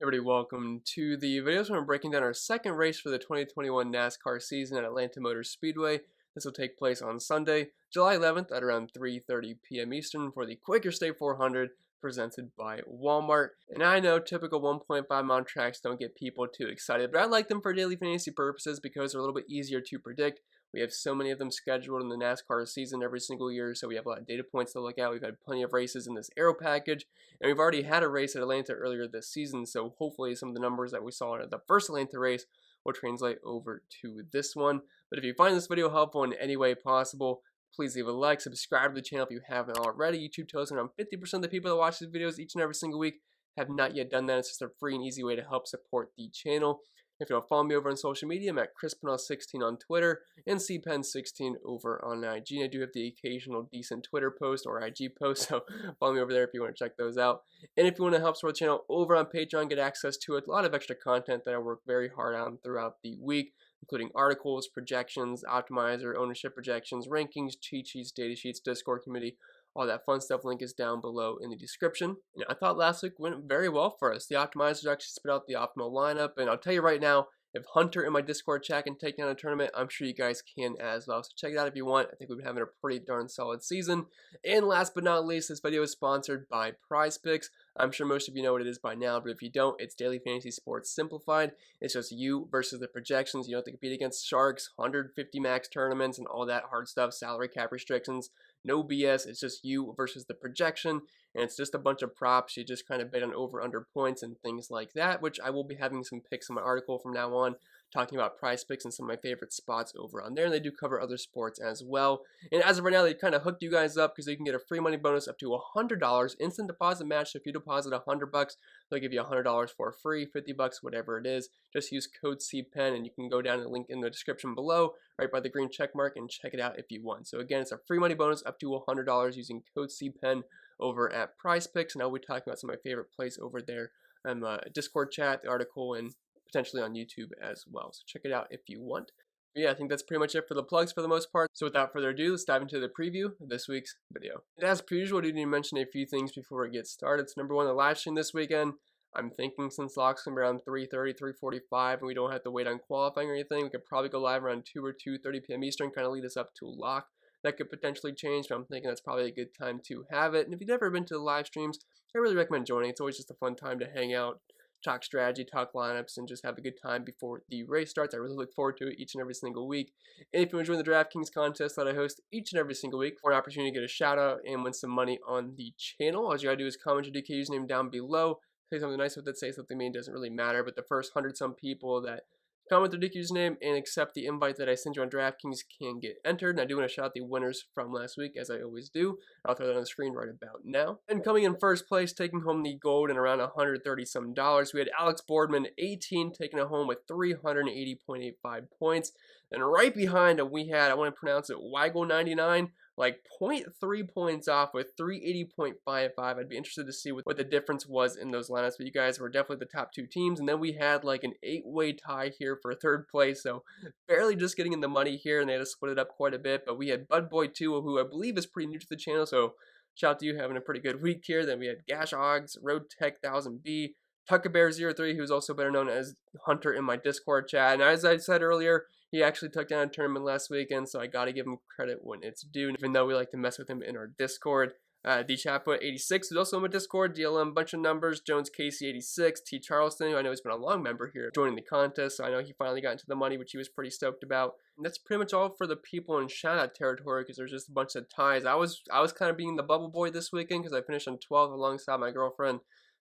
Everybody, welcome to the videos where I'm breaking down our second race for the 2021 NASCAR season at Atlanta Motor Speedway. This will take place on Sunday, July 11th at around 3:30 p.m. Eastern for the Quaker State 400 presented by Walmart. And I know typical 1.5 mile tracks don't get people too excited, but I like them for daily fantasy purposes because they're a little bit easier to predict. We have so many of them scheduled in the NASCAR season every single year, so we have a lot of data points to look at. We've had plenty of races in this Aero package, and we've already had a race at Atlanta earlier this season, so hopefully some of the numbers that we saw in the first Atlanta race will translate over to this one. But if you find this video helpful in any way possible, please leave a like, subscribe to the channel if you haven't already. YouTube tells me around 50% of the people that watch these videos each and every single week have not yet done that. It's just a free and easy way to help support the channel. If you want to follow me over on social media, I'm at Pennell16 on Twitter and CPenn16 over on IG. I do have the occasional decent Twitter post or IG post, so follow me over there if you want to check those out. And if you want to help support the channel over on Patreon, get access to a lot of extra content that I work very hard on throughout the week, including articles, projections, optimizer, ownership projections, rankings, cheat sheets, data sheets, Discord community, all that fun stuff. Link is down below in the description. And I thought last week went very well for us. The optimizers actually spit out the optimal lineup, and I'll tell you right now, if Hunter in my Discord chat can take down a tournament, I'm sure you guys can as well. So check it out if you want. I think we've been having a pretty darn solid season. And last but not least, this video is sponsored by PrizePicks. I'm sure most of you know what it is by now, but if you don't, it's daily fantasy sports simplified. It's just you versus the projections. You don't have to compete against sharks, 150 max tournaments, and all that hard stuff, salary cap restrictions. No BS. It's just you versus the projection, and it's just a bunch of props. You just kind of bet on over/under points and things like that, which I will be having some picks in my article from now on, talking about PrizePicks and some of my favorite spots over on there, and they do cover other sports as well. And as of right now, they kind of hooked you guys up because you can get a free money bonus up to $100, instant deposit match. So if you deposit $100, they'll give you $100 for free, $50, whatever it is. Just use code CPEN, and you can go down to the link in the description below, right by the green check mark, and check it out if you want. So again, it's a free money bonus up to $100 using code CPEN over at PrizePicks, and I'll be talking about some of my favorite plays over there in the Discord chat, the article, and potentially on YouTube as well. So check it out if you want. But yeah, I think that's pretty much it for the plugs for the most part. So without further ado, let's dive into the preview of this week's video. And as per usual, I do need to mention a few things before we get started. So number one, the live stream this weekend. I'm thinking since lock's gonna be around 3:30, 3:45, and we don't have to wait on qualifying or anything, we could probably go live around 2 or 2:30 p.m. Eastern, kind of lead us up to lock. That could potentially change, but I'm thinking that's probably a good time to have it. And if you've never been to the live streams, I really recommend joining. It's always just a fun time to hang out, talk strategy, talk lineups, and just have a good time before the race starts. I really look forward to it each and every single week. And if you enjoy the DraftKings contest that I host each and every single week for an opportunity to get a shout out and win some money on the channel, all you gotta do is comment your DK username down below. Say something nice with it, say something mean, doesn't really matter, but the first 100-some people that comment their DQ username and accept the invite that I send you on DraftKings can get entered. And I do want to shout out the winners from last week, as I always do. I'll throw that on the screen right about now. And coming in first place, taking home the gold and around $130-some, we had Alex Boardman, 18, taking it home with 380.85 points. And right behind him, we had, I want to pronounce it, Waggle99, like 0.3 points off with 380.55. I'd be interested to see what the difference was in those lineups, but you guys were definitely the top two teams. And then we had like an 8-way tie here for third place, so barely just getting in the money here, and they had to split it up quite a bit. But we had Budboy2, who I believe is pretty new to the channel, so shout out to you, having a pretty good week here. Then we had Gash Oggs, Road Tech 1000B, Tuckabear03, who's also better known as Hunter in my Discord chat. And as I said earlier, he actually took down a tournament last weekend, so I gotta give him credit when it's due, even though we like to mess with him in our Discord. D Chapwood 86 who's also in my Discord, DLM, bunch of numbers, Jones Casey 86, T Charleston, who I know has been a long member here, joining the contest, so I know he finally got into the money, which he was pretty stoked about. And that's pretty much all for the people in shout-out territory, because there's just a bunch of ties. I was kind of being the bubble boy this weekend, because I finished on 12 alongside my girlfriend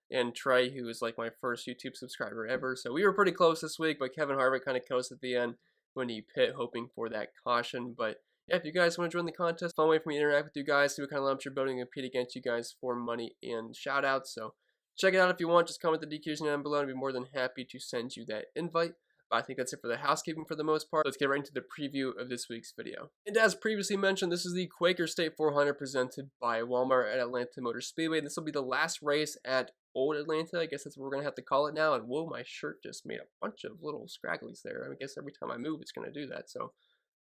and Trey, who was like my first YouTube subscriber ever. So we were pretty close this week, but Kevin Harwick kind of killed us at the end when he pit, hoping for that caution. But yeah, if you guys want to join the contest, fun way for me to interact with you guys, see what kind of lineups you're building, and compete against you guys for money and shout outs. So check it out if you want. Just comment the DQs down below, and I'd be more than happy to send you that invite. But I think that's it for the housekeeping for the most part. Let's get right into the preview of this week's video. And as previously mentioned, this is the Quaker State 400 presented by Walmart at Atlanta Motor Speedway. This will be the last race at Old Atlanta. I guess that's what we're going to have to call it now. And whoa, my shirt just made a bunch of little scragglies there. I guess every time I move, it's going to do that. So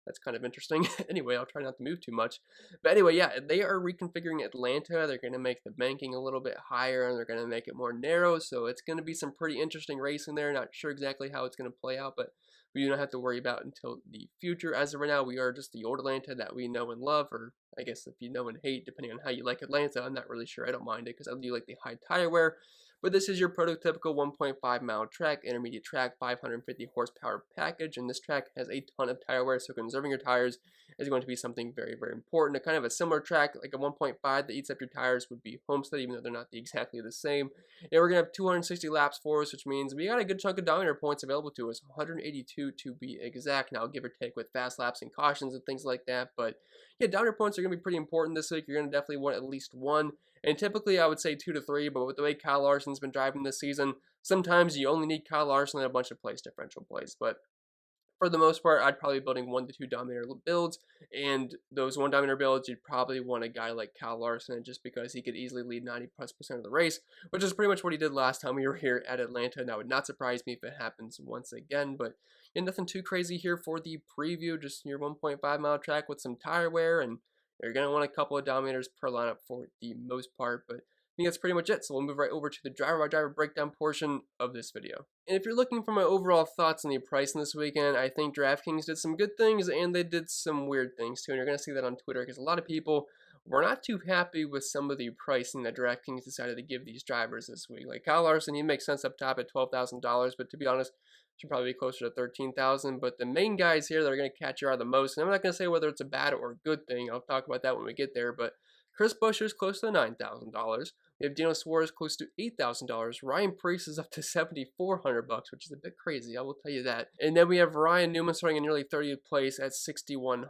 That's kind of interesting. Anyway, I'll try not to move too much. But anyway, yeah, they are reconfiguring Atlanta. They're going to make the banking a little bit higher, and they're going to make it more narrow. So it's going to be some pretty interesting racing there. Not sure exactly how it's going to play out, but we do not have to worry about until the future. As of right now, we are just the old Atlanta that we know and love, or I guess if you know and hate, depending on how you like Atlanta. I'm not really sure. I don't mind it because I do like the high tire wear. But this is your prototypical 1.5 mile track, intermediate track, 550 horsepower package, and this track has a ton of tire wear, so conserving your tires is going to be something very, very important. A kind of a similar track, like a 1.5 that eats up your tires, would be Homestead, even though they're not exactly the same. And we're going to have 260 laps for us, which means we got a good chunk of dominator points available to us, 182 to be exact. Now, give or take with fast laps and cautions and things like that, but yeah, dominator points are going to be pretty important this week. You're going to definitely want at least one. And typically, I would say 2 to 3, but with the way Kyle Larson's been driving this season, sometimes you only need Kyle Larson and a bunch of place differential plays. But for the most part, I'd probably be building 1 to 2 dominator builds, and those 1 dominator builds, you'd probably want a guy like Kyle Larson just because he could easily lead 90+% of the race, which is pretty much what he did last time we were here at Atlanta, and that would not surprise me if it happens once again. But yeah, nothing too crazy here for the preview, just your 1.5 mile track with some tire wear, and you're going to want a couple of dominators per lineup for the most part, but I think that's pretty much it. So we'll move right over to the driver by driver breakdown portion of this video. And if you're looking for my overall thoughts on the pricing this weekend, I think DraftKings did some good things and they did some weird things too. And you're going to see that on Twitter because a lot of people were not too happy with some of the pricing that DraftKings decided to give these drivers this week. Like Kyle Larson, he makes sense up top at $12,000, but to be honest, should probably be closer to $13,000. But the main guys here that are going to catch your eye the most, and I'm not going to say whether it's a bad or a good thing. I'll talk about that when we get there. But Chris Buescher's close to $9,000. We have Dino Suarez close to $8,000. Ryan Preece is up to $7,400, which is a bit crazy, I will tell you that. And then we have Ryan Newman starting in nearly 30th place at $6,100.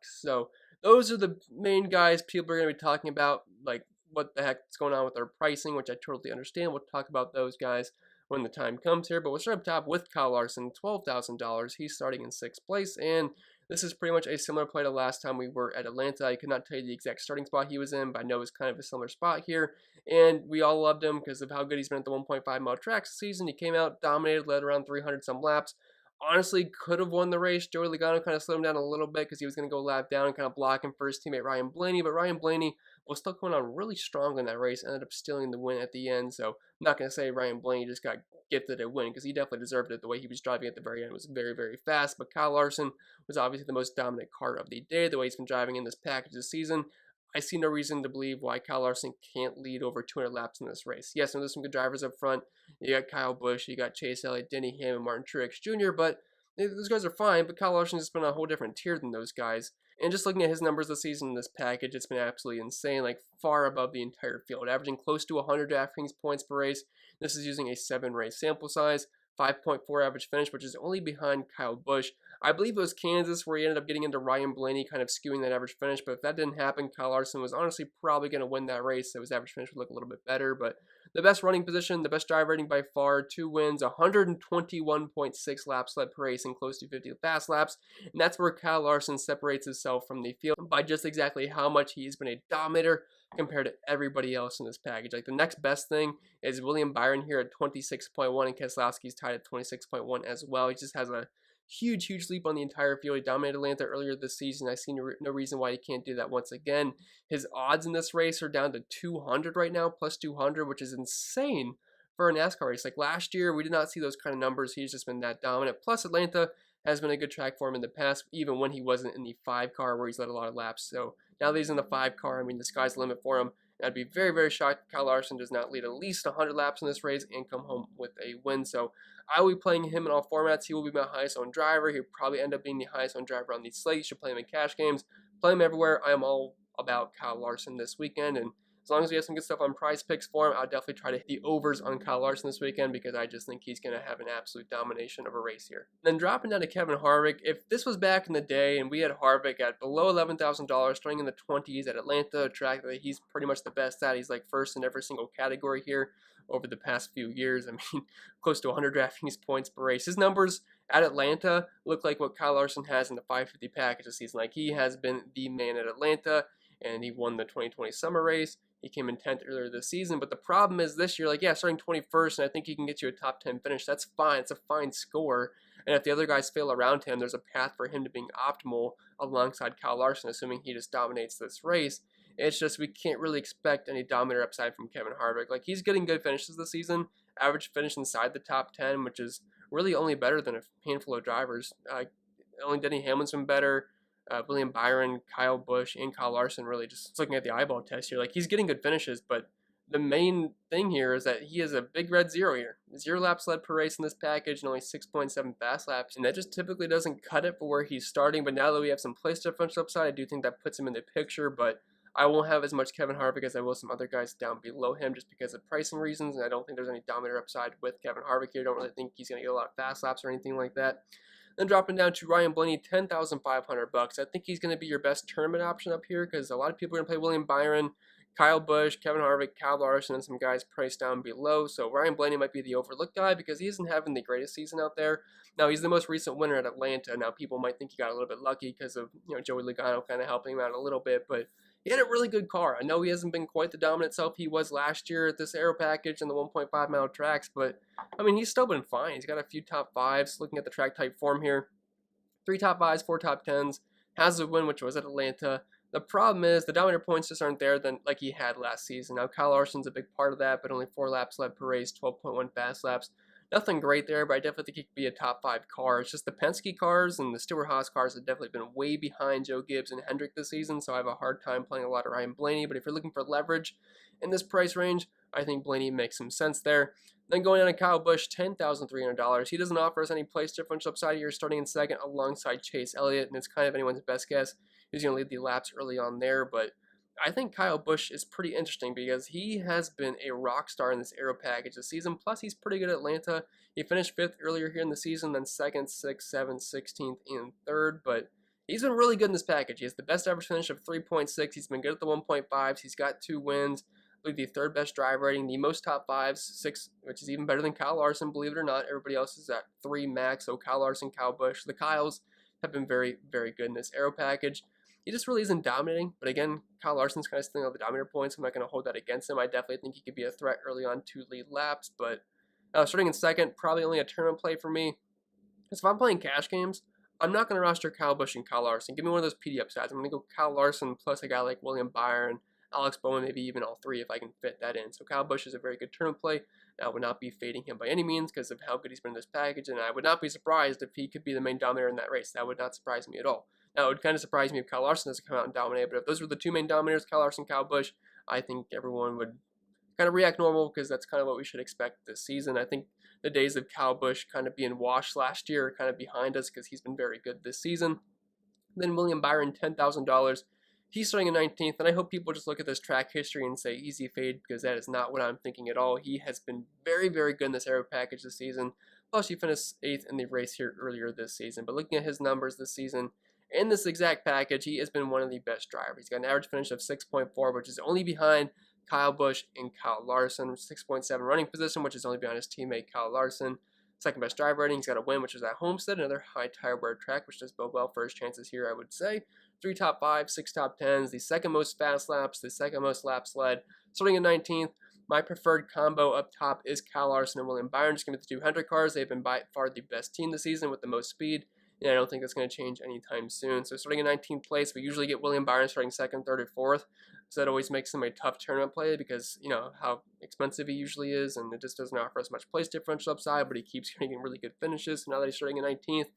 So those are the main guys people are going to be talking about, like what the heck is going on with their pricing, which I totally understand. We'll talk about those guys when the time comes here. But we'll start up top with Kyle Larson, $12,000. He's starting in 6th place, and this is pretty much a similar play to last time we were at Atlanta. I could not tell you the exact starting spot he was in, but I know it's kind of a similar spot here. And we all loved him because of how good he's been at the 1.5 mile tracks this season. He came out, dominated, led around 300 some laps. Honestly, could have won the race. Joey Legano kind of slowed him down a little bit because he was going to go lap down and kind of block him for his teammate Ryan Blaney. But Ryan Blaney was still coming on really strong in that race, ended up stealing the win at the end. So I'm not going to say Ryan Blaney just got gifted a win because he definitely deserved it. The way he was driving at the very end was very, very fast. But Kyle Larson was obviously the most dominant car of the day. The way he's been driving in this package this season, I see no reason to believe why Kyle Larson can't lead over 200 laps in this race. Yes, there's some good drivers up front. You got Kyle Busch, you got Chase Elliott, Denny Hamlin, Martin Truex Jr., but those guys are fine, but Kyle Larson's just been on a whole different tier than those guys. And just looking at his numbers this season in this package, it's been absolutely insane, like far above the entire field, averaging close to 100 DraftKings points per race. This is using a 7-race sample size, 5.4 average finish, which is only behind Kyle Busch. I believe it was Kansas where he ended up getting into Ryan Blaney, kind of skewing that average finish, but if that didn't happen, Kyle Larson was honestly probably going to win that race, so his average finish would look a little bit better. But the best running position, the best drive rating by far, 2 wins, 121.6 laps led per race, and close to 50 fast laps, and that's where Kyle Larson separates himself from the field by just exactly how much he's been a dominator compared to everybody else in this package. Like the next best thing is William Byron here at 26.1, and Keselowski's tied at 26.1 as well. He just has a huge leap on the entire field. He dominated Atlanta earlier this season. I see no reason why he can't do that once again. His odds in this race are down to 200 right now, plus 200, which is insane for a NASCAR race. Like last year, we did not see those kind of numbers. He's just been that dominant. Plus, Atlanta has been a good track for him in the past, even when he wasn't in the 5 car where he's led a lot of laps. So now that he's in the 5 car, I mean, the sky's the limit for him. I'd be very shocked if Kyle Larson does not lead at least 100 laps in this race and come home with a win. So I will be playing him in all formats. He will be my highest owned driver. He'll probably end up being the highest owned driver on these slates. You should play him in cash games. Play him everywhere. I am all about Kyle Larson this weekend, and as long as we have some good stuff on prize picks for him, I'll definitely try to hit the overs on Kyle Larson this weekend because I just think he's going to have an absolute domination of a race here. Then dropping down to Kevin Harwick, if this was back in the day and we had Harwick at below $11,000, starting in the 20s at Atlanta, a track that he's pretty much the best at. He's like first in every single category here over the past few years. I mean, close to 100 DraftKings points per race. His numbers at Atlanta look like what Kyle Larson has in the 550 package this season. Like he has been the man at Atlanta, and he won the 2020 summer race. He came in 10th earlier this season, but the problem is this year, like, yeah, starting 21st, and I think he can get you a top 10 finish. That's fine. It's a fine score. And if the other guys fail around him, there's a path for him to being optimal alongside Kyle Larson, assuming he just dominates this race. It's just we can't really expect any dominator upside from Kevin Harwick. Like, he's getting good finishes this season, average finish inside the top 10, which is really only better than a handful of drivers. Only Denny Hamlin's been better. William Byron, Kyle Busch, and Kyle Larson, really just looking at the eyeball test here. Like, he's getting good finishes, but the main thing here is that he has a big red zero here. 0 laps led per race in this package and only 6.7 fast laps. And that just typically doesn't cut it for where he's starting. But now that we have some place differential upside, I do think that puts him in the picture. But I won't have as much Kevin Harvick as I will some other guys down below him just because of pricing reasons. And I don't think there's any dominator upside with Kevin Harvick here. I don't really think he's going to get a lot of fast laps or anything like that. Then dropping down to Ryan Blaney, $10,500. I think he's going to be your best tournament option up here because a lot of people are going to play William Byron, Kyle Busch, Kevin Harvick, Kyle Larson, and some guys priced down below. So Ryan Blaney might be the overlooked guy because he isn't having the greatest season out there. Now, he's the most recent winner at Atlanta. Now, people might think he got a little bit lucky because of Joey Legano kind of helping him out a little bit, but he had a really good car. I know he hasn't been quite the dominant self he was last year at this aero package and the 1.5 mile tracks, but I mean, he's still been fine. He's got a few top 5s. Looking at the track type form here, 3 top 5s, 4 top 10s, has a win, which was at Atlanta. The problem is the dominator points just aren't there than like he had last season. Now, Kyle Larson's a big part of that, but only 4 laps led per race, 12.1 fast laps. Nothing great there, but I definitely think he could be a top 5 car. It's just the Penske cars and the Stewart-Haas cars have definitely been way behind Joe Gibbs and Hendrick this season, so I have a hard time playing a lot of Ryan Blaney. But if you're looking for leverage in this price range, I think Blaney makes some sense there. Then going on to Kyle Busch, $10,300. He doesn't offer us any place differential upside here, starting in second alongside Chase Elliott, and it's kind of anyone's best guess who's going to lead the laps early on there. But I think Kyle Busch is pretty interesting because he has been a rock star in this aero package this season. Plus, he's pretty good at Atlanta. He finished 5th earlier here in the season, then 2nd, 6th, 7th, 16th, and 3rd. But he's been really good in this package. He has the best average finish of 3.6. He's been good at the 1.5s. He's got 2 wins. I believe the 3rd best drive rating, the most top 5s, 6, which is even better than Kyle Larson, believe it or not. Everybody else is at 3 max. So Kyle Larson, Kyle Busch, the Kyles have been very, very good in this aero package. He just really isn't dominating, but again, Kyle Larson's kind of stealing all the dominator points. I'm not going to hold that against him. I definitely think he could be a threat early on to lead laps, but starting in second, probably only a tournament play for me. Because if I'm playing cash games, I'm not going to roster Kyle Busch and Kyle Larson. Give me one of those PD upsides. I'm going to go Kyle Larson plus a guy like William Byron, Alex Bowman, maybe even all 3 if I can fit that in. So Kyle Busch is a very good tournament play. I would not be fading him by any means because of how good he's been in this package, and I would not be surprised if he could be the main dominator in that race. That would not surprise me at all. Now, it would kind of surprise me if Kyle Larson doesn't come out and dominate, but if those were the 2 main dominators, Kyle Larson, Kyle Busch, I think everyone would kind of react normal because that's kind of what we should expect this season. I think the days of Kyle Busch kind of being washed last year are kind of behind us because he's been very good this season. Then William Byron, $10,000. He's starting in 19th, and I hope people just look at this track history and say easy fade because that is not what I'm thinking at all. He has been very, very good in this aero package this season. Plus, he finished 8th in the race here earlier this season. But looking at his numbers this season, in this exact package, he has been one of the best drivers. He's got an average finish of 6.4, which is only behind Kyle Busch and Kyle Larson. 6.7 running position, which is only behind his teammate Kyle Larson. 2nd best drive rating. He's got a win, which is at Homestead, another high tire wear track, which does bode well for his chances here, I would say. 3 top 5, 6 top 10s, the 2nd most fast laps, the 2nd most laps led. Starting in 19th, my preferred combo up top is Kyle Larson and William Byron. Just give me the 200 cars. They've been by far the best team this season with the most speed. And I don't think that's going to change anytime soon. So starting in 19th place, we usually get William Byron starting 2nd, 3rd, or 4th. So that always makes him a tough tournament play because, how expensive he usually is. And it just doesn't offer us much place differential upside, but he keeps getting really good finishes. So now that he's starting in 19th,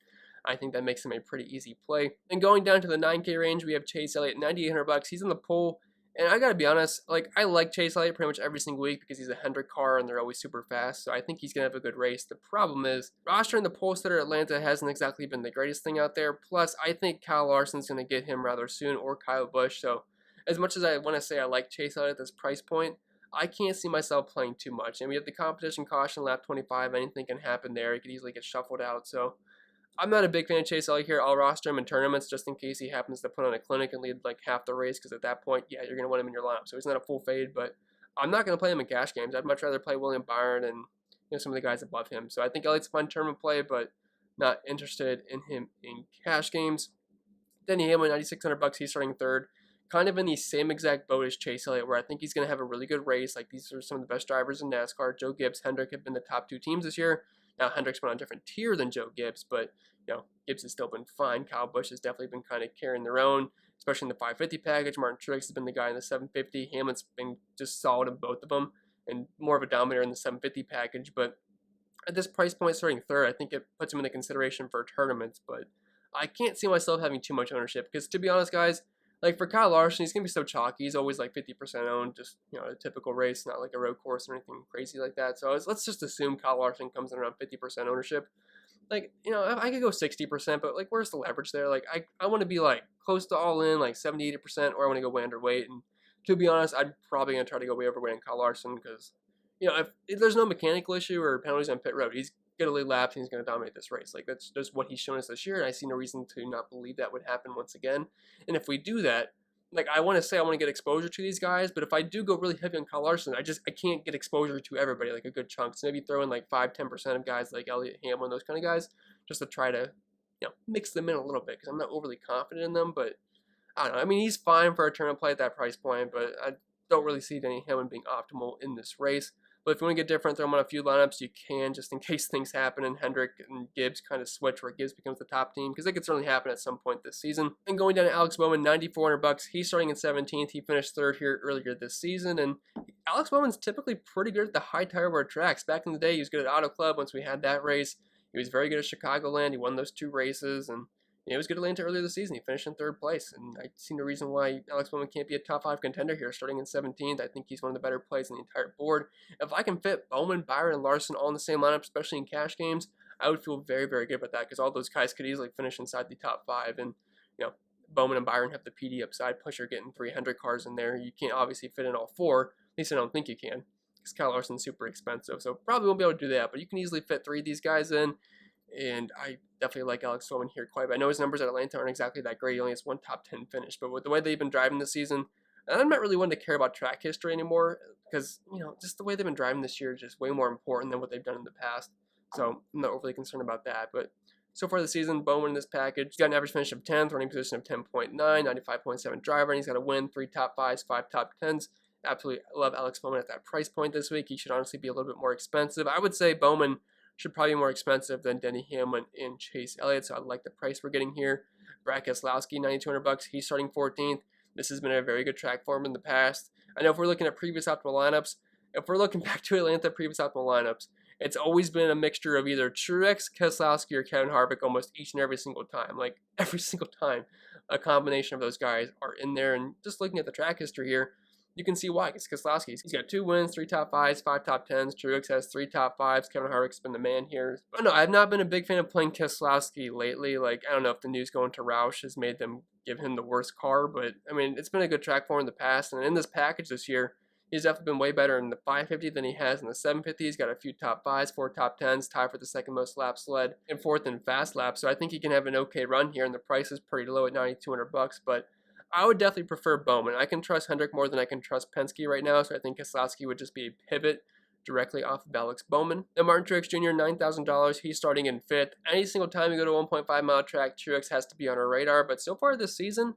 I think that makes him a pretty easy play. And going down to the 9K range, we have Chase Elliott, $9,800. He's in the pole. And I gotta be honest, I like Chase Elliott pretty much every single week because he's a Hendrick car and they're always super fast, so I think he's gonna have a good race. The problem is, rostering the pole sitter at Atlanta hasn't exactly been the greatest thing out there, plus I think Kyle Larson's gonna get him rather soon, or Kyle Busch, so as much as I want to say I like Chase Elliott at this price point, I can't see myself playing too much. And we have the competition caution, lap 25, anything can happen there, he could easily get shuffled out, so I'm not a big fan of Chase Elliott here. I'll roster him in tournaments just in case he happens to put on a clinic and lead like half the race, because at that point, yeah, you're going to want him in your lineup. So he's not a full fade, but I'm not going to play him in cash games. I'd much rather play William Byron and some of the guys above him. So I think Elliott's a fun tournament play, but not interested in him in cash games. Denny Hamlin, $9,600. He's starting 3rd. Kind of in the same exact boat as Chase Elliott, where I think he's going to have a really good race. Like, these are some of the best drivers in NASCAR. Joe Gibbs, Hendrick have been the top 2 teams this year. Now, Hendrick's been on a different tier than Joe Gibbs, but, Gibbs has still been fine. Kyle Busch has definitely been kind of carrying their own, especially in the 550 package. Martin Truex has been the guy in the 750. Hamlin's been just solid in both of them and more of a dominator in the 750 package. But at this price point, starting third, I think it puts him in the consideration for tournaments. But I can't see myself having too much ownership because, to be honest, guys, like for Kyle Larson, he's going to be so chalky. He's always like 50% owned, just, a typical race, not like a road course or anything crazy like that. So let's just assume Kyle Larson comes in around 50% ownership. Like, I could go 60%, but like, where's the leverage there? Like, I want to be like close to all in, like 70, 80%, or I want to go way underweight. And to be honest, I'm probably going to try to go way overweight on Kyle Larson because, if there's no mechanical issue or penalties on pit road, he's going to lead laps and he's going to dominate this race. Like, that's just what he's shown us this year, and I see no reason to not believe that would happen once again. And if we do that, like, I want to get exposure to these guys, but if I do go really heavy on Kyle Larson, I can't get exposure to everybody, like a good chunk. So maybe throw in like 5-10% of guys like Elliot, Hamlin, those kind of guys, just to try to, mix them in a little bit, because I'm not overly confident in them. But I don't know. I mean, he's fine for a tournament play at that price point, but I don't really see Denny Hamlin being optimal in this race. But if you want to get different, throw him on a few lineups, you can, just in case things happen and Hendrick and Gibbs kind of switch where Gibbs becomes the top team, because it could certainly happen at some point this season. And going down to Alex Bowman, $9,400. He's starting in 17th. He finished third here earlier this season, and Alex Bowman's typically pretty good at the high tire wear tracks. Back in the day, he was good at Auto Club once we had that race. He was very good at Chicagoland. He won those 2 races, and he was good at Atlanta earlier this season. He finished in 3rd place, and I see no reason why Alex Bowman can't be a top 5 contender here, starting in 17th. I think he's one of the better plays in the entire board. If I can fit Bowman, Byron, and Larson all in the same lineup, especially in cash games, I would feel very, very good about that, because all those guys could easily finish inside the top 5. And, Bowman and Byron have the PD upside pusher, getting 300 cars in there. You can't obviously fit in all 4. At least I don't think you can, because Kyle Larson's super expensive, so probably won't be able to do that. But you can easily fit 3 of these guys in. And I definitely like Alex Bowman here quite a bit. I know his numbers at Atlanta aren't exactly that great. He only has 1 top 10 finish. But with the way they've been driving this season, and I'm not really one to care about track history anymore, because, just the way they've been driving this year is just way more important than what they've done in the past. So I'm not overly concerned about that. But so far this season, Bowman in this package, he's got an average finish of 10th, running position of 10.9, 95.7 driver, and he's got a win, 3 top 5s, 5 top 10s. Absolutely love Alex Bowman at that price point this week. He should honestly be a little bit more expensive. I would say Bowman should probably be more expensive than Denny Hamlin and Chase Elliott, so I like the price we're getting here. Brad Keselowski, $9,200. He's starting 14th. This has been a very good track for him in the past. I know if we're looking at previous optimal lineups, if we're looking back to Atlanta previous optimal lineups, it's always been a mixture of either Truex, Keselowski, or Kevin Harvick almost each and every single time. Like, every single time, a combination of those guys are in there. And just looking at the track history here, you can see why. It's Keselowski. He's got 2 wins, 3 top 5s, 5 top 10s. Truex has 3 top 5s. Kevin Harvick's been the man here. But no, I've not been a big fan of playing Keselowski lately. Like, I don't know if the news going to Roush has made them give him the worst car, but I mean, it's been a good track for him in the past. And in this package this year, he's definitely been way better in the 550 than he has in the 750. He's got a few top 5s, 4 top 10s, tied for the second most laps led, and 4th in fast laps. So I think he can have an okay run here, and the price is pretty low at $9,200. But I would definitely prefer Bowman. I can trust Hendrick more than I can trust Penske right now, so I think Keselowski would just be a pivot directly off of Alex Bowman. And Martin Truex Jr., $9,000. He's starting in 5th. Any single time you go to a 1.5 mile track, Truex has to be on our radar. But so far this season,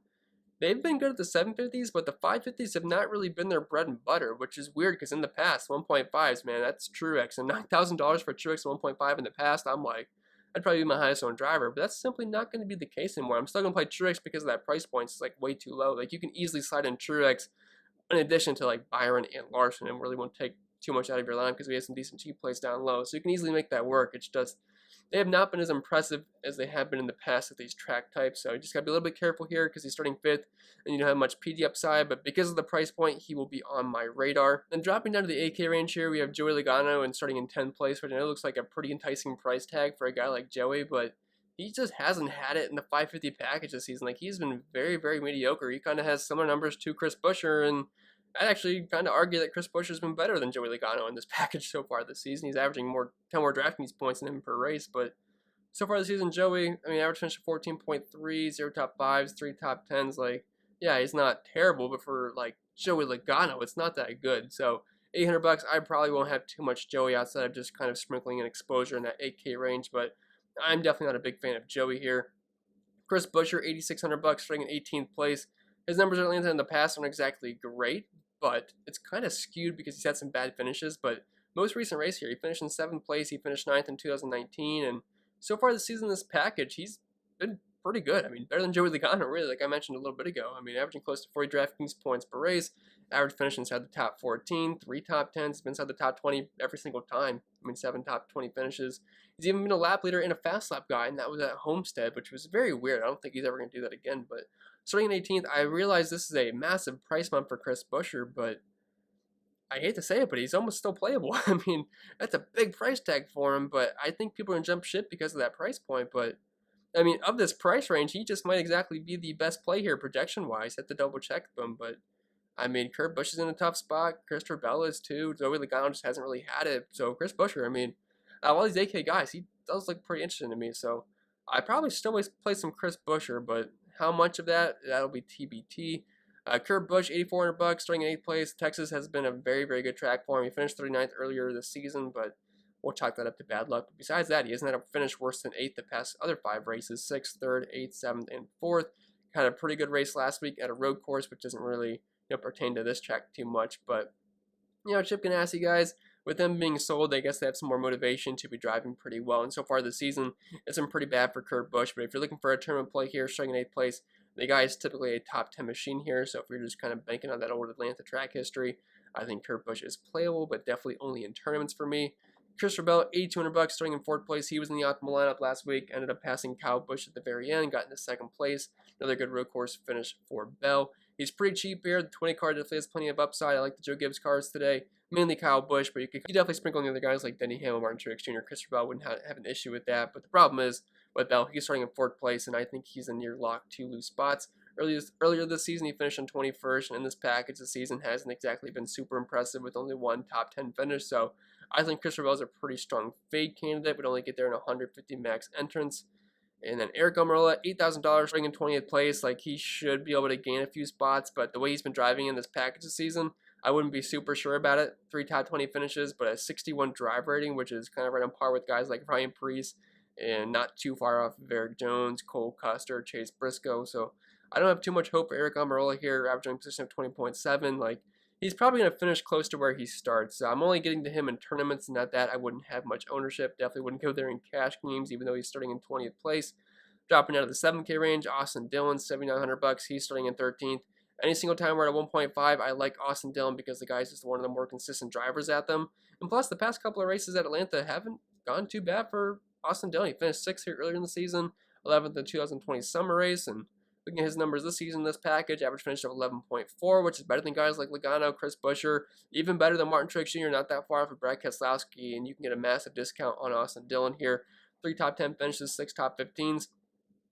they've been good at the 750s, but the 550s have not really been their bread and butter, which is weird because in the past, 1.5s, man, that's Truex. And $9,000 for Truex 1.5 in the past, I'm like, I'd probably be my highest owned driver, but that's simply not going to be the case anymore. I'm still going to play Truex because of that price point. It's like way too low. Like, you can easily slide in Truex in addition to like Byron and Larson, and really won't take too much out of your line because we have some decent cheap plays down low. So you can easily make that work. It's just, they have not been as impressive as they have been in the past at these track types. So you just got to be a little bit careful here because he's starting 5th and you don't have much PD upside. But because of the price point, he will be on my radar. Then dropping down to the 8K range here, we have Joey Legano and starting in 10th place, which I know looks like a pretty enticing price tag for a guy like Joey, but he just hasn't had it in the 550 package this season. Like, he's been very, very mediocre. He kind of has similar numbers to Chris Buescher, and I'd actually kind of argue that Chris Buescher's been better than Joey Legano in this package so far this season. He's averaging 10 more DraftKings points than him per race, but so far this season, Joey, I mean, average finish of 14.3, 0 top 5s, 3 top 10s. Like, yeah, he's not terrible, but for like Joey Legano, it's not that good. So $800, I probably won't have too much Joey outside of just kind of sprinkling in exposure in that 8K range, but I'm definitely not a big fan of Joey here. Chris Buescher, $8,600, starting in 18th place. His numbers at Atlanta in the past aren't exactly great, but it's kind of skewed because he's had some bad finishes, but most recent race here, he finished in 7th place. He finished 9th in 2019, and so far this season, this package, he's been pretty good. I mean, better than Joey Legano, really, like I mentioned a little bit ago. I mean, averaging close to 40 DraftKings points per race, average finish inside the top 14, 3 top 10s, been inside the top 20 every single time. I mean, 7 top 20 finishes. He's even been a lap leader and a fast lap guy, and that was at Homestead, which was very weird. I don't think he's ever going to do that again, but starting in 18th, I realize this is a massive price bump for Chris Buescher, but I hate to say it, but he's almost still playable. I mean, that's a big price tag for him, but I think people are going to jump ship because of that price point, but I mean, of this price range, he just might exactly be the best play here projection-wise. Have to double-check them, but I mean, Kurt Busch is in a tough spot. Christopher Bell is too. Joey Logano just hasn't really had it. So Chris Buescher, I mean, all these AK guys, he does look pretty interesting to me. So I probably still always play some Chris Buescher, but how much of that? That'll be TBT. Kurt Busch, $8,400, starting in 8th place. Texas has been a very, very good track for him. He finished 39th earlier this season, but we'll chalk that up to bad luck. But besides that, he hasn't had a finish worse than 8th the past other 5 races, 6th, 3rd, 8th, 7th, and 4th. Had a pretty good race last week at a road course, which doesn't really pertain to this track too much. But, Chip Ganassi guys, with them being sold, I guess they have some more motivation to be driving pretty well. And so far this season, it's been pretty bad for Kurt Busch. But if you're looking for a tournament play here, starting in 8th place, the guy is typically a top 10 machine here. So if you're just kind of banking on that old Atlanta track history, I think Kurt Busch is playable, but definitely only in tournaments for me. Christopher Bell, $8,200, starting in 4th place. He was in the optimal lineup last week, ended up passing Kyle Busch at the very end, got into 2nd place. Another good road course finish for Bell. He's pretty cheap here. The 20 card definitely has plenty of upside. I like the Joe Gibbs cars today, mainly Kyle Busch, but you could definitely sprinkle in the other guys like Denny Hamlin, Martin Truex Jr., Christopher Bell wouldn't have an issue with that. But the problem is with Bell, he's starting in 4th place, and I think he's in near lock 2 loose spots. Earlier this season, he finished on 21st, and in this package, the season hasn't exactly been super impressive with only 1 top 10 finish. So I think Christopher Bell is a pretty strong fade candidate, would only get there in 150 max entrance. And then Eric Almirola, $8,000, starting in 20th place. Like, he should be able to gain a few spots, but the way he's been driving in this package this season, I wouldn't be super sure about it. 3 top 20 finishes, but a 61 drive rating, which is kind of right on par with guys like Ryan Preece, and not too far off of Eric Jones, Cole Custer, Jace Briscoe. So I don't have too much hope for Eric Almirola here, averaging position of 20.7. Like, he's probably going to finish close to where he starts. So I'm only getting to him in tournaments, and at that, I wouldn't have much ownership. Definitely wouldn't go there in cash games, even though he's starting in 20th place. Dropping out of the 7K range, Austin Dillon, $7,900. He's starting in 13th. Any single time we're at 1.5, I like Austin Dillon because the guy's just one of the more consistent drivers at them. And plus, the past couple of races at Atlanta haven't gone too bad for Austin Dillon. He finished 6th here earlier in the season, 11th in the 2020 summer race, and looking at his numbers this season, this package, average finish of 11.4, which is better than guys like Legano, Chris Buescher, even better than Martin Truex Jr., not that far off of Brad Keselowski, and you can get a massive discount on Austin Dillon here. 3 top 10 finishes, 6 top 15s.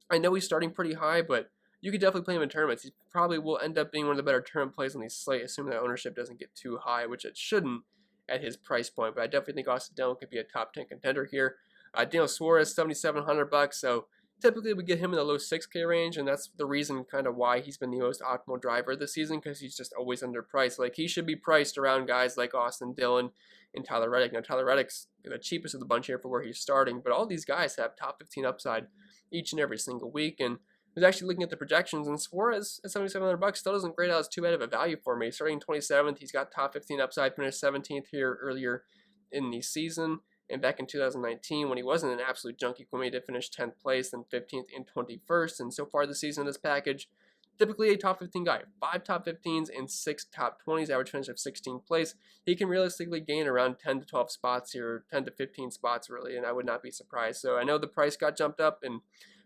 I know he's starting pretty high, but you could definitely play him in tournaments. He probably will end up being one of the better tournament plays on the slate, assuming that ownership doesn't get too high, which it shouldn't at his price point. But I definitely think Austin Dillon could be a top 10 contender here. Daniel Suarez, $7,700, so typically we get him in the low 6K range, and that's the reason kind of why he's been the most optimal driver this season, because he's just always underpriced. Like, he should be priced around guys like Austin Dillon and Tyler Reddick. Now, Tyler Reddick's the cheapest of the bunch here for where he's starting, but all these guys have top 15 upside each and every single week. And I was actually looking at the projections, and Suarez at $7,700 still doesn't grade out as too bad of a value for me. Starting 27th, he's got top 15 upside, finished 17th here earlier in the season. And back in 2019, when he wasn't an absolute junkie, when he did finish 10th place, then 15th and 21st. And so far this season, this package, typically a top 15 guy, 5 top 15s and 6 top 20s, average finish of 16th place. He can realistically gain around 10 to 12 spots here, 10 to 15 spots really, and I would not be surprised. So I know the price got jumped up, and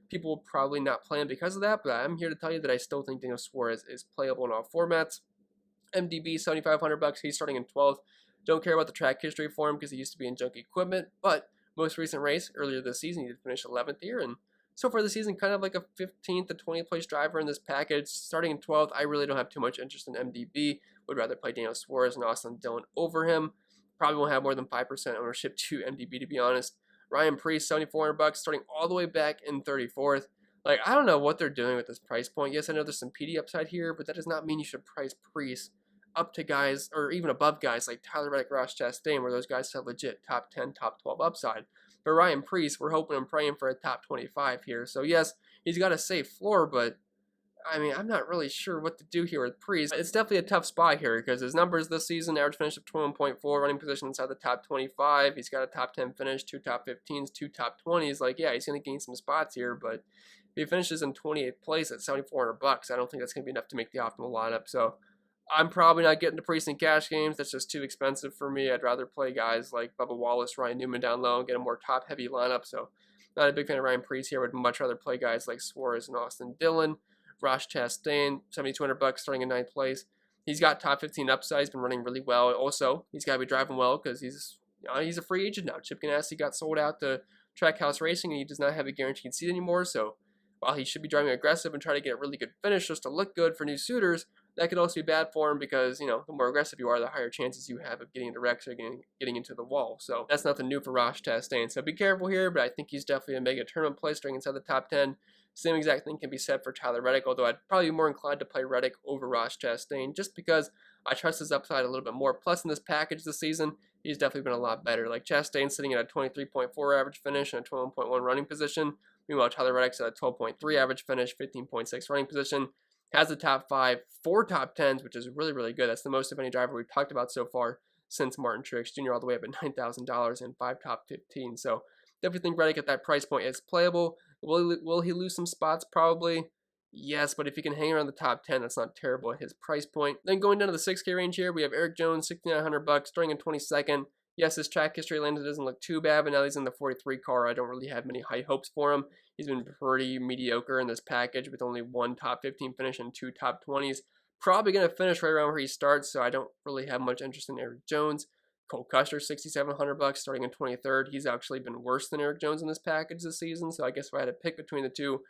people will probably not play him because of that, but I'm here to tell you that I still think Daniel Suarez is playable in all formats. MDB, $7,500, he's starting in 12th. Don't care about the track history for him because he used to be in junk equipment, but most recent race earlier this season, he did finish 11th here, and so far this season, kind of like a 15th to 20th place driver in this package. Starting in 12th, I really don't have too much interest in MDB. Would rather play Daniel Suarez and Austin Dillon over him. Probably won't have more than 5% ownership to MDB, to be honest. Ryan Preece, $7,400, starting all the way back in 34th. Like, I don't know what they're doing with this price point. Yes, I know there's some PD upside here, but that does not mean you should price Preece up to guys, or even above guys like Tyler Reddick, Ross Chastain, where those guys have legit top 10, top 12 upside. For Ryan Preece, we're hoping and praying for a top 25 here. So yes, he's got a safe floor, but I mean, I'm not really sure what to do here with Priest. It's definitely a tough spot here because his numbers this season, average finish of 21.4, running position inside the top 25. He's got a top 10 finish, 2 top 15s, 2 top 20s. Like, yeah, he's going to gain some spots here, but if he finishes in 28th place at $7,400, I don't think that's going to be enough to make the optimal lineup. So I'm probably not getting to Priest in cash games. That's just too expensive for me. I'd rather play guys like Bubba Wallace, Ryan Newman down low and get a more top-heavy lineup. So not a big fan of Ryan Priest here. Would much rather play guys like Suarez and Austin Dillon. Ross Chastain, $7,200 starting in 9th place. He's got top 15 upside. He's been running really well. Also, he's got to be driving well because he's a free agent now. Chip Ganassi got sold out to Trackhouse Racing, and he does not have a guaranteed seat anymore. So while he should be driving aggressive and try to get a really good finish just to look good for new suitors, that could also be bad for him because, the more aggressive you are, the higher chances you have of getting into wrecks or getting into the wall. So that's nothing new for Ross Chastain. So be careful here, but I think he's definitely a mega tournament play starting inside the top 10. Same exact thing can be said for Tyler Reddick, although I'd probably be more inclined to play Reddick over Ross Chastain just because I trust his upside a little bit more. Plus, in this package this season, he's definitely been a lot better. Like Chastain sitting at a 23.4 average finish and a 21.1 running position. Meanwhile, Tyler Reddick's at a 12.3 average finish, 15.6 running position. Has the top 5, 4 top 10s, which is really, really good. That's the most of any driver we've talked about so far since Martin Truex Jr. all the way up at $9,000 and 5 top 15. So definitely think Reddick at that price point is playable. Will he lose some spots? Probably. Yes, but if he can hang around the top 10, that's not terrible at his price point. Then going down to the 6K range here, we have Eric Jones, $6,900, starting in 22nd. Yes, his track history landed doesn't look too bad, but now he's in the 43 car. I don't really have many high hopes for him. He's been pretty mediocre in this package with only 1 top 15 finish and 2 top 20s. Probably going to finish right around where he starts, so I don't really have much interest in Eric Jones. Cole Custer, $6,700, starting in 23rd. He's actually been worse than Eric Jones in this package this season, so I guess if I had to pick between the two,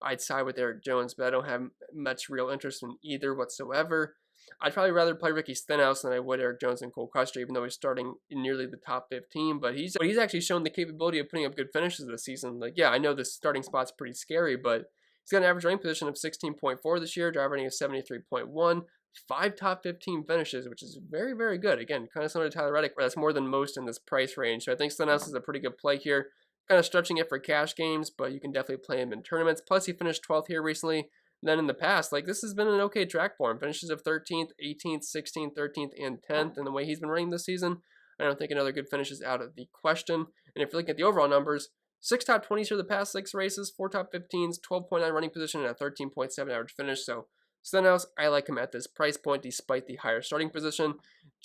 I'd side with Eric Jones, but I don't have much real interest in either whatsoever. I'd probably rather play Ricky Stenhouse than I would Eric Jones and Cole Custer, even though he's starting in nearly the top 15. But he's actually shown the capability of putting up good finishes this season. Like, yeah, I know the starting spot's pretty scary, but he's got an average running position of 16.4 this year, driver rating of 73.1, 5 top 15 finishes, which is very, very good. Again, kind of similar to Tyler Reddick, where that's more than most in this price range. So I think Stenhouse is a pretty good play here. Kind of stretching it for cash games, but you can definitely play him in tournaments. Plus, he finished 12th here recently. Then in the past, like, this has been an okay track for him. Finishes of 13th, 18th, 16th, 13th, and 10th. And the way he's been running this season, I don't think another good finish is out of the question. And if you're looking at the overall numbers, 6 top 20s for the past 6 races, 4 top 15s, 12.9 running position, and a 13.7 average finish. So Stenhouse, I like him at this price point despite the higher starting position.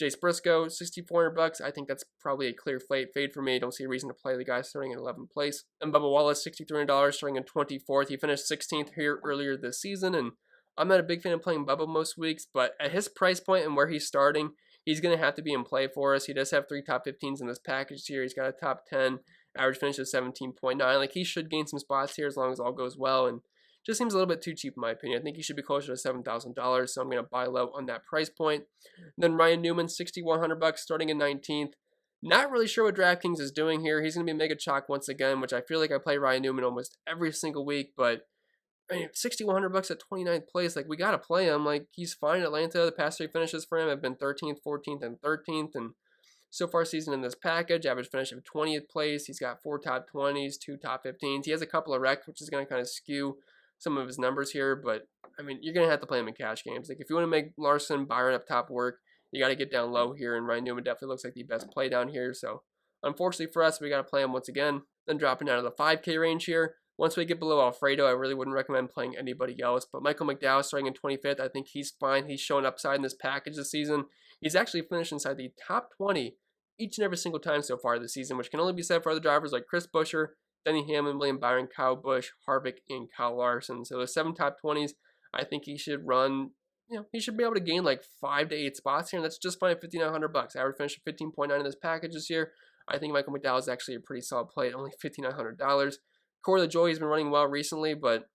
Jace Briscoe, $6,400. I think that's probably a clear fade for me. Don't see a reason to play the guy starting in 11th place. And Bubba Wallace, $6,300, starting in 24th. He finished 16th here earlier this season, and I'm not a big fan of playing Bubba most weeks, but at his price point and where he's starting, he's going to have to be in play for us. He does have 3 top 15s in this package here. He's got a top 10, average finish of 17.9. Like, he should gain some spots here as long as all goes well, and just seems a little bit too cheap in my opinion. I think he should be closer to $7,000, so I'm going to buy low on that price point. Then Ryan Newman, $6,100, starting in 19th. Not really sure what DraftKings is doing here. He's going to be mega chalk once again, which I feel like I play Ryan Newman almost every single week, but I mean, $6,100 at 29th place, like, we got to play him. Like, he's fine in Atlanta. The past 3 finishes for him have been 13th, 14th, and 13th, and so far season in this package, average finish of 20th place. He's got 4 top 20s, 2 top 15s. He has a couple of wrecks, which is going to kind of skew some of his numbers here, but I mean, you're going to have to play him in cash games. Like, if you want to make Larson, Byron up top work, you got to get down low here, and Ryan Newman definitely looks like the best play down here. So unfortunately for us, we got to play him once again. Then dropping down to the 5K range here. Once we get below Alfredo, I really wouldn't recommend playing anybody else, but Michael McDowell starting in 25th, I think he's fine. He's shown upside in this package this season. He's actually finished inside the top 20 each and every single time so far this season, which can only be said for other drivers like Chris Buescher, Denny Hamlin, William Byron, Kyle Busch, Harwick, and Kyle Larson. So the 7 top 20s, I think he should run, he should be able to gain like 5 to 8 spots here, and that's just fine at $5,900. Average finish of 15.9 in this package this year. I think Michael McDowell is actually a pretty solid play at only $5,900. Corey LaJoie has been running well recently, but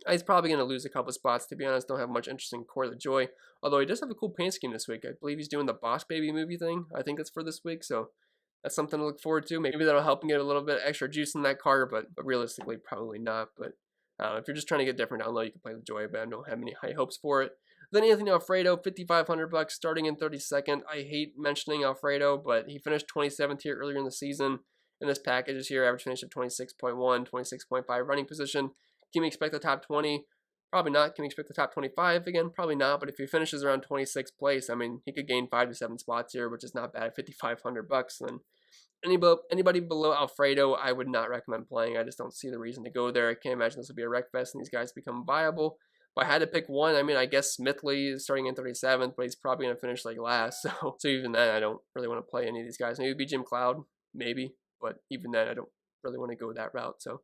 he's probably going to lose a couple spots, to be honest. Don't have much interest in Corey LaJoie, although he does have a cool paint scheme this week. I believe he's doing the Boss Baby movie thing. I think that's for this week, so that's something to look forward to. Maybe that'll help him get a little bit extra juice in that car, but realistically, probably not. But if you're just trying to get different down low, you can play LaJoie, but I don't have any high hopes for it. Then Anthony Alfredo, $5,500, starting in 32nd. I hate mentioning Alfredo, but he finished 27th here earlier in the season. In this package this year, average finish of 26.1, 26.5 running position. Can we expect the top 20? Probably not. Can we expect the top 25 again? Probably not. But if he finishes around 26th place, I mean, he could gain 5 to 7 spots here, which is not bad at $5,500. Then anybody below Alfredo, I would not recommend playing. I just don't see the reason to go there. I can't imagine this will be a wreck fest and these guys become viable. If I had to pick one, I mean, I guess Smithley is starting in 37th, but he's probably going to finish like last. So even then, I don't really want to play any of these guys. Maybe Jim Cloud, maybe. But even then, I don't really want to go that route. So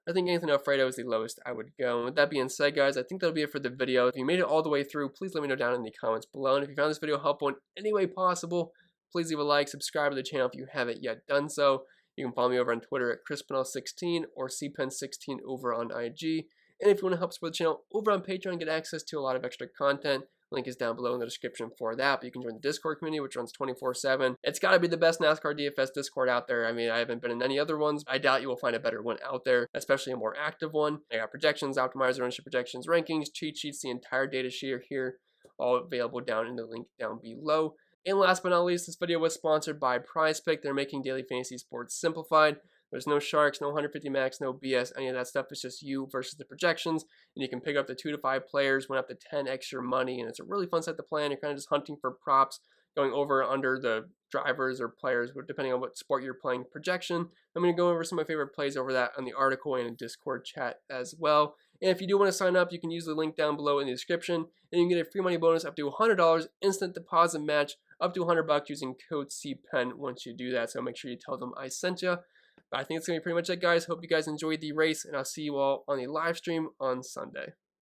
I think Anthony Alfredo is the lowest I would go. And with that being said, guys, I think that'll be it for the video. If you made it all the way through, please let me know down in the comments below. And if you found this video helpful in any way possible, please leave a like, subscribe to the channel if you haven't yet done so. You can follow me over on Twitter at ChrisPennell16 or CPen16 over on IG. And if you want to help support the channel over on Patreon and get access to a lot of extra content, link is down below in the description for that. But you can join the Discord community, which runs 24/7. It's got to be the best NASCAR DFS Discord out there. I mean, I haven't been in any other ones. I doubt you will find a better one out there, especially a more active one. I got projections, optimizer, ownership projections, rankings, cheat sheets, the entire data sheet here, all available down in the link down below. And last but not least, this video was sponsored by PrizePick. They're making daily fantasy sports simplified. There's no sharks, no 150 max, no BS, any of that stuff. It's just you versus the projections. And you can pick up to 2 to 5 players, win up to 10 extra money. And it's a really fun set to play. And you're kind of just hunting for props, going over under the drivers or players, depending on what sport you're playing projection. I'm going to go over some of my favorite plays over that on the article and in Discord chat as well. And if you do want to sign up, you can use the link down below in the description. And you can get a free money bonus up to $100, instant deposit match up to $100 using code CPEN once you do that. So make sure you tell them I sent you. But I think it's going to be pretty much it, guys. Hope you guys enjoyed the race, and I'll see you all on the live stream on Sunday.